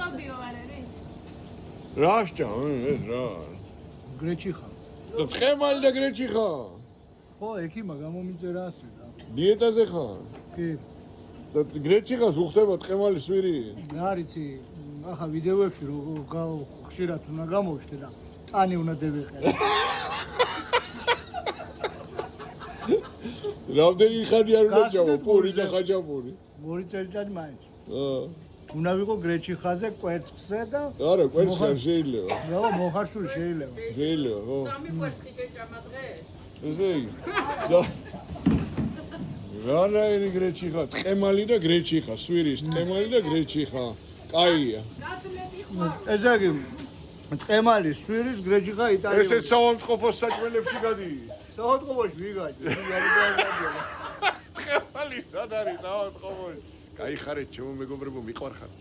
ხალბიო არ არის? რა სჭამ ეს რა? გრეჩი ხარ. და თხემალი და გრეჩი ხარ? ხო, ექიმა გამომიწერა ასე და. დიეტაზე ხარ? კი. და გრეჩი ხარ უხდება თხემალი სვირი? რა არიცი, ახლა ვიდეოებში რო ხშირად უნდა გამოვშტე და ტანი უნდა დევიყერე. რამდენი ხანი არ უნდა ჩავო პური და ხაჭაპური? 2 წელიწადი მაინც. აა უნდა ვიყო გრეჩი ხაზე, კვერცხზე და არა, კვერცხი შეიძლება. რა, მოხარშული შეიძლება. შეიძლება, ხო. 3 კვერცხი შეჭამა დღეს. ესე იგი. რანაირი გრეჩი ხარ? თხემალი და გრეჩი ხარ, სვირის თხემალი და გრეჩი ხარ. კაია. გათლები ხო? ესე იგი, ტყემალი, სვირის, გრეჩი ხარ იტალიაში. ესეც საავადმყოფოს საჭმელებში გადის. საავადმყოფოში ვიგაჭი. თხემალი სად არის საავადმყოფოში? გაიხარეთ ჩემო მეგობრებო, მიყვარხარ.